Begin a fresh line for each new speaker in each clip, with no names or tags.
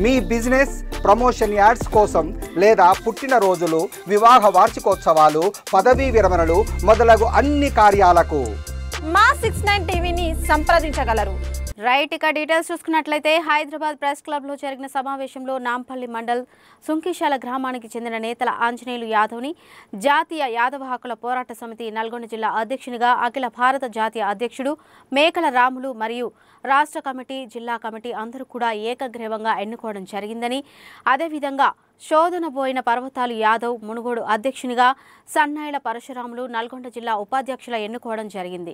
మీ business promotion ads కోసం లేదా పుట్టినరోజులు, వివాహ వార్షికోత్సవాలు, పదవీ విరమణలు మొదలగు అన్ని కార్యాలకు
మా 69 టీవీని సంప్రదించగలరు. రైట్, ఇక డీటెయిల్స్ చూసుకున్నట్లయితే హైదరాబాద్ ప్రెస్ క్లబ్లో జరిగిన సమావేశంలో నాంపల్లి మండల్ సుంకిశాల గ్రామానికి చెందిన నేతల ఆంజనేయులు యాదవ్ని జాతీయ యాదవ హక్కుల పోరాట సమితి నల్గొండ జిల్లా అధ్యక్షునిగా, అఖిల భారత జాతీయ అధ్యక్షుడు మేకల రాములు మరియు రాష్ట్ర కమిటీ, జిల్లా కమిటీ అందరూ కూడా ఏకగ్రీవంగా ఎన్నుకోవడం జరిగిందని, అదేవిధంగా శోధన పోయిన పర్వతాలు యాదవ్ మునుగోడు అధ్యక్షునిగా, సన్నాయిల పరశురాములు నల్గొండ జిల్లా ఉపాధ్యక్షుల ఎన్నుకోవడం జరిగింది.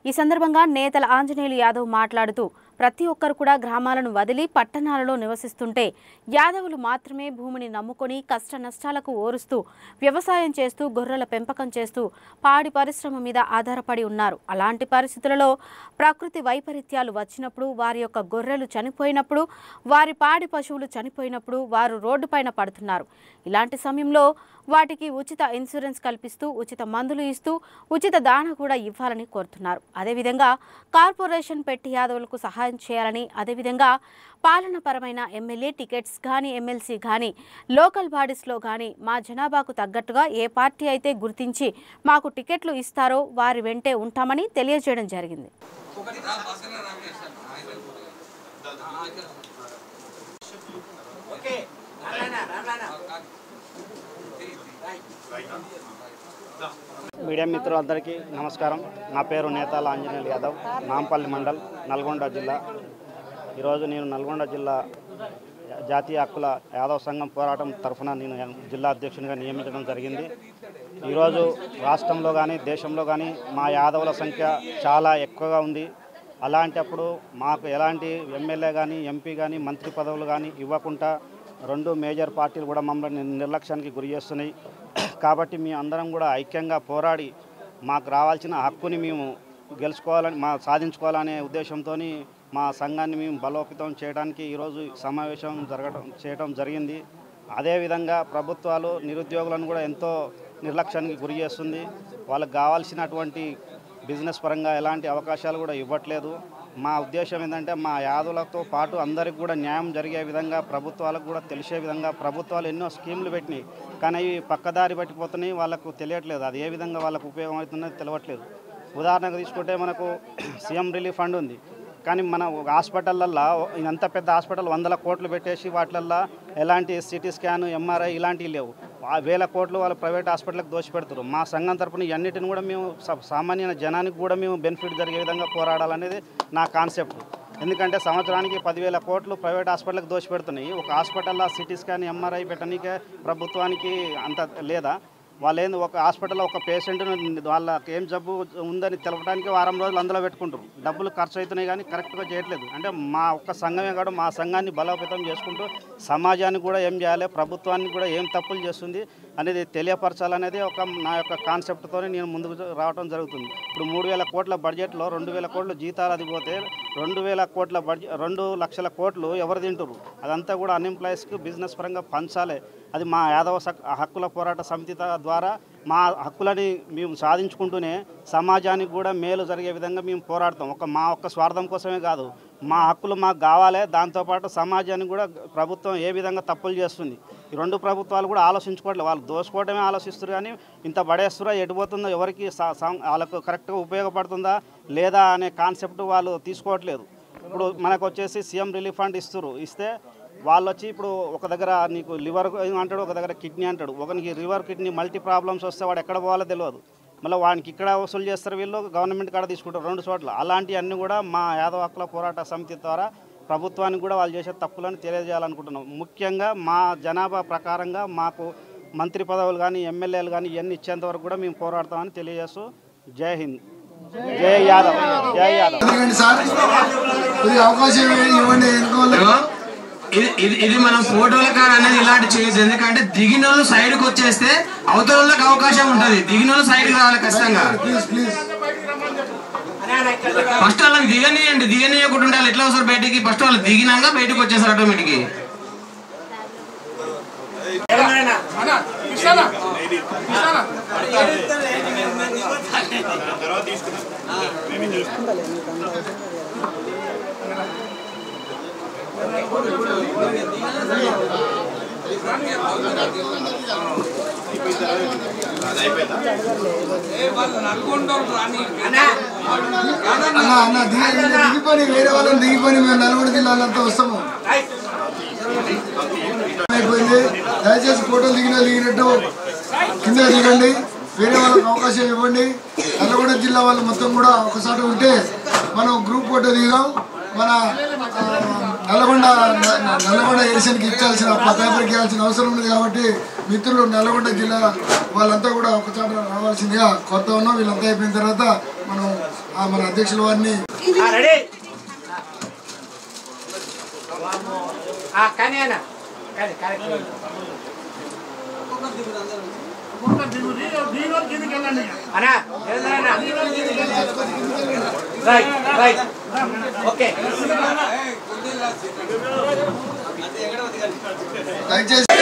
ఈ సందర్భంగా నేతల ఆంజనేయులు యాదవ్ మాట్లాడుతూ ప్రతి ఒక్కరు కూడా గ్రామాలను వదిలి పట్టణాలలో నివసిస్తుంటే యాదవులు మాత్రమే భూమిని నమ్ముకొని కష్ట నష్టాలకు ఓరుస్తూ వ్యవసాయం చేస్తూ గొర్రెల పెంపకం చేస్తూ పాడి పరిశ్రమ మీద ఆధారపడి ఉన్నారు. అలాంటి పరిస్థితులలో ప్రకృతి వైపరీత్యాలు వచ్చినప్పుడు, వారి యొక్క గొర్రెలు చనిపోయినప్పుడు, వారి పాడి పశువులు చనిపోయినప్పుడు వారు రోడ్డుపైన పడుతున్నారు. ఇలాంటి సమయంలో వాటికి ఉచిత ఇన్సూరెన్స్ కల్పిస్తూ, ఉచిత మందులు ఇస్తూ, ఉచిత దాణ కూడా ఇవ్వాలని కోరుతున్నారు. అదేవిధంగా కార్పొరేషన్ పెట్టి యాదవులకు సహాయం చేయాలని, అదేవిధంగా పాలనపరమైన ఎమ్మెల్యే టికెట్స్ కానీ, ఎమ్మెల్సీ కానీ, లోకల్ బాడీస్లో కానీ మా జనాభాకు తగ్గట్టుగా ఏ పార్టీ అయితే గుర్తించి మాకు టికెట్లు ఇస్తారో వారి వెంటే ఉంటామని తెలియజేయడం జరిగింది.
మీడియా మిత్రులందరికీ నమస్కారం. నా పేరు నేతాల ఆంజనేయులు యాదవ్, నాంపల్లి మండల్, నల్గొండ జిల్లా. ఈరోజు నేను నల్గొండ జిల్లా జాతీయ హక్కుల యాదవ్ సంఘం పోరాటం తరఫున నేను జిల్లా అధ్యక్షునిగా నియమించడం జరిగింది. ఈరోజు రాష్ట్రంలో కానీ దేశంలో కానీ మా యాదవుల సంఖ్య చాలా ఎక్కువగా ఉంది. అలాంటప్పుడు మాకు ఎలాంటి ఎమ్మెల్యే కానీ, ఎంపీ కానీ, మంత్రి పదవులు కానీ ఇవ్వకుండా రెండు మేజర్ పార్టీలు కూడా మమ్మల్ని నిర్లక్ష్యానికి గురి చేస్తున్నాయి. కాబట్టి మీ అందరం కూడా ఐక్యంగా పోరాడి మాకు రావాల్సిన హక్కుని మేము గెలుచుకోవాలని, సాధించుకోవాలనే ఉద్దేశంతో మా సంఘాన్ని మేము బలోపేతం చేయడానికి ఈరోజు సమావేశం చేయడం జరిగింది. అదేవిధంగా ప్రభుత్వాలు నిరుద్యోగులను కూడా ఎంతో నిర్లక్ష్యానికి గురి చేస్తుంది. వాళ్ళకి కావాల్సినటువంటి బిజినెస్ పరంగా ఎలాంటి అవకాశాలు కూడా ఇవ్వట్లేదు. మా ఉద్దేశం ఏంటంటే మా యాదవులతో పాటు అందరికి కూడా న్యాయం జరిగే విధంగా, ప్రభుత్వాలకు కూడా తెలిసే విధంగా ప్రభుత్వాలు ఎన్నో స్కీములు పెట్టినాయి. కానీ ఇవి పక్కదారి పట్టిపోతున్నాయి, వాళ్ళకు తెలియట్లేదు. అది ఏ విధంగా వాళ్ళకు ఉపయోగం అవుతుందో తెలియట్లేదు. ఉదాహరణకు తీసుకుంటే మనకు సీఎం రిలీఫ్ ఫండ్ ఉంది. కానీ మన హాస్పిటళ్ళల్లో ఇంత పెద్ద హాస్పిటల్ 100 కోట్లు పెట్టేసి వాటిలల్లో ఎలాంటి సిటీ స్కాన్, ఎంఆర్ఐ ఇలాంటివి లేవు. 1000 కోట్లు వాళ్ళు ప్రైవేట్ హాస్పిటల్కి దోచిపెడతారు. మా సంఘం తరపున ఇవన్నిటిని కూడా మేము సామాన్య జనానికి కూడా మేము బెనిఫిట్ జరిగే విధంగా పోరాడాలనేది నా కాన్సెప్ట్. ఎందుకంటే సంవత్సరానికి 10,000 కోట్లు ప్రైవేట్ హాస్పిటల్కి దోచిపెడుతున్నాయి. ఒక హాస్పిటల్లో సిటీ స్కాన్, ఎంఆర్ఐ పెట్టడానికే ప్రభుత్వానికి అంత లేదా? వాళ్ళేంది ఒక హాస్పిటల్లో ఒక పేషెంట్ను వాళ్ళకి ఏం జబ్బు ఉందని తెలపడానికి వారం రోజులు అందులో పెట్టుకుంటారు. డబ్బులు ఖర్చు అవుతున్నాయి కానీ కరెక్ట్గా చేయట్లేదు. అంటే మా ఒక్క సంఘమే కాదు, మా సంఘాన్ని బలోపేతం చేసుకుంటూ సమాజానికి కూడా ఏం చేయాలి, ప్రభుత్వానికి కూడా ఏం తప్పులు చేస్తుంది అనేది తెలియపరచాలనేది నా యొక్క కాన్సెప్ట్తో నేను ముందుకు రావడం జరుగుతుంది. ఇప్పుడు 3,000 కోట్ల బడ్జెట్లో 2,000 కోట్లు జీతాలు అది పోతే 2,000 కోట్ల బడ్జెట్ 2 లక్షల కోట్లు ఎవరు తింటారు? అదంతా కూడా అన్ఎంప్లాయీస్కి బిజినెస్ పరంగా పంచాలి. అది మా యాదవ హక్కుల పోరాట సమితి ద్వారా మా హక్కులని మేము సాధించుకుంటూనే సమాజానికి కూడా మేలు జరిగే విధంగా మేము పోరాడతాం. మా ఒక్క స్వార్థం కోసమే కాదు, మా హక్కులు మాకు కావాలి. దాంతోపాటు సమాజానికి కూడా ప్రభుత్వం ఏ విధంగా తప్పులు చేస్తుంది, ఈ రెండు ప్రభుత్వాలు కూడా ఆలోచించుకోవట్లేదు. వాళ్ళు దోసుకోవడమే ఆలోచిస్తారు కానీ ఇంత పడేస్తురా, ఎటుపోతుందో, ఎవరికి వాళ్ళకు కరెక్ట్గా ఉపయోగపడుతుందా లేదా అనే కాన్సెప్ట్ వాళ్ళు తీసుకోవట్లేదు. ఇప్పుడు మనకు వచ్చేసి సీఎం రిలీఫ్ ఫండ్ ఇస్తే వాళ్ళు వచ్చి ఇప్పుడు ఒక దగ్గర నీకు లివర్ అంటాడు, ఒక దగ్గర కిడ్నీ అంటాడు. ఒకరికి లివర్, కిడ్నీ మల్టీ ప్రాబ్లమ్స్ వస్తే వాడు ఎక్కడ పోవాలో తెలియదు. మళ్ళీ వానికి ఇక్కడ వసూలు చేస్తారు, వీళ్ళు గవర్నమెంట్ కాడ తీసుకుంటారు 2 చోట్ల. అలాంటివన్నీ కూడా మా యాదవ హక్కుల పోరాట సమితి ద్వారా ప్రభుత్వానికి కూడా వాళ్ళు చేసే తప్పులను తెలియజేయాలనుకుంటున్నాం. ముఖ్యంగా మా జనాభా ప్రకారంగా మాకు మంత్రి పదవులు కానీ, ఎమ్మెల్యేలు కానీ ఇవన్నీ ఇచ్చేంత వరకు కూడా మేము పోరాడతామని తెలియజేస్తూ జై హింద్, జై యాదవ్, జై యాదవ్.
ఇది మనం ఫోటోల కార్ అనేది ఇలాంటి చేయొచ్చు. ఎందుకంటే దిగిన వాళ్ళు సైడ్కి వచ్చేస్తే అవతల వాళ్ళకి అవకాశం ఉంటుంది. దిగిన వాళ్ళు సైడ్కి రావాలి ఖచ్చితంగా. ఫస్ట్ వాళ్ళకి దిగనీయకుండా ఉండాలి. ఎట్లా వస్తారు బయటికి? ఫస్ట్ వాళ్ళు దిగినాక బయటకు వచ్చేస్తారు ఆటోమేటిక్.
దిగిపోయి వేరే వాళ్ళని దిగిపోయి మేము నల్గొండ జిల్లాలంతా వస్తాము. అయిపోయింది. దయచేసి ఫోటోలు దిగినట్టు కింద దిగండి, వేరే వాళ్ళకి అవకాశం ఇవ్వండి. నల్గొండ జిల్లా వాళ్ళు మొత్తం కూడా ఒకసారి ఉంటే మనం గ్రూప్ ఫోటో దిగాం. మన నల్గొండ ఎడిషన్కి ఇచ్చాల్సిన పేపర్కి ఇవ్వాల్సిన అవసరం ఉంది కాబట్టి మిత్రులు నల్గొండ జిల్లా వాళ్ళంతా కూడా ఒకసారి రావాల్సిందిగా కొత్త ఉన్నాం. వీళ్ళంతా అయిపోయిన తర్వాత మనం మన అధ్యక్షుల వారిని దయచేసి